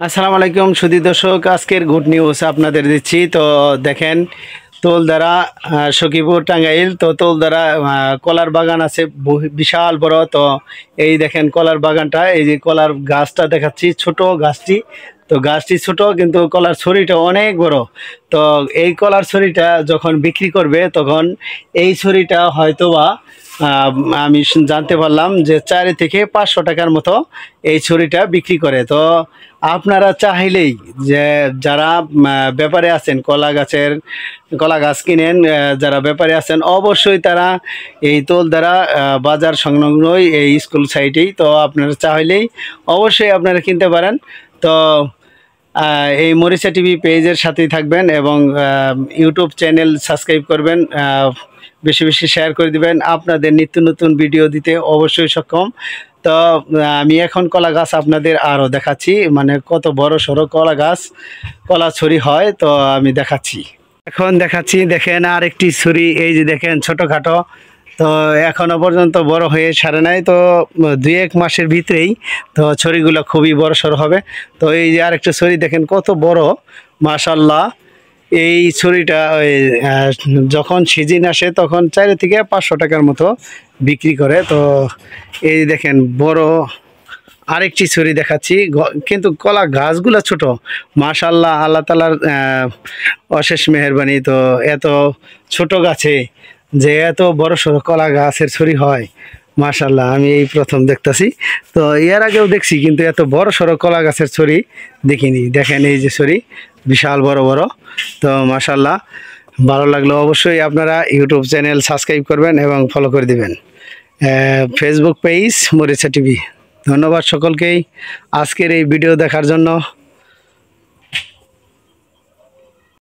আসসালামু আলাইকুম সুধী দর্শক, আজকের গুড নিউজ আপনাদের দিচ্ছি। তো দেখেন, তোলদারা সখীপুর টাঙ্গাইল। তো তোলদারা কলার বাগান আছে বিশাল বড়। তো এই দেখেন কলার বাগানটা, এই যে কলার গাছটা দেখাচ্ছি, ছোট গাছটি। তো গাছটি ছোট কিন্তু কলার ছড়িটা অনেক বড়। তো এই কলার ছড়িটা যখন বিক্রি করবে তখন এই ছড়িটা হয়তোবা আমি জানতে পারলাম যে 4 থেকে 500 টাকার মতো এই ছড়িটা বিক্রি করে। তো আপনারা চাইলেই যে যারা ব্যাপারে আছেন, কলা গাছ কিনেন, যারা ব্যাপারে আছেন অবশ্যই তারা এই তোলদারা বাজার সংলগ্নই এই স্কুল সাইটেই। তো আপনারা চাইলেই অবশ্যই আপনারা কিনতে পারেন। তো এই মরিচা টিভি পেজের সাথেই থাকবেন এবং ইউটিউব চ্যানেল সাবস্ক্রাইব করবেন, বেশি বেশি শেয়ার করে দিবেন। আপনাদের নিত্য নতুন ভিডিও দিতে অবশ্যই সক্ষম। তো আমি এখন কলা গাছ আপনাদের আরও দেখাচ্ছি, মানে কত বড় সড়ো কলা ছড়ি হয়। তো আমি দেখাচ্ছি, এখন দেখাচ্ছি। দেখেন আর একটি ছড়ি, এই যে দেখেন ছোটোখাটো। তো এখনও পর্যন্ত বড় হয়ে সারে নাই। তো 2-1 মাসের ভিতরেই তো ছড়িগুলো খুবই বড় সড়ো হবে। তো এই যে আরেকটা ছড়ি দেখেন কত বড়, মাশাল্লাহ। এই ছড়িটা যখন সিজন আসে তখন 4 থেকে 500 টাকার মতো বিক্রি করে। তো এই দেখেন বড় আরেকটি ছড়ি দেখাচ্ছি, কিন্তু কলা গাছগুলো ছোট। মাশাল্লাহ, আল্লাহ তাআলার অশেষ মেহেরবানি। তো এত ছোট গাছে যে এত বড় সড়ো কলা গাছের ছড়ি হয়, মাশাল্লাহ, আমি এই প্রথম দেখতেছি। তো এর আগেও দেখছি কিন্তু এত বড় সড়ো কলা গাছের ছড়ি দেখিনি। দেখেন এই যে ছড়ি বিশাল বড় বড়। তো মাশাল্লাহ, ভালো লাগলো। অবশ্যই আপনারা ইউটিউব চ্যানেল সাবস্ক্রাইব করবেন এবং ফলো করে দিবেন, ফেসবুক পেজ মরিচা টিভি। ধন্যবাদ সকলকেই আজকের এই ভিডিও দেখার জন্য।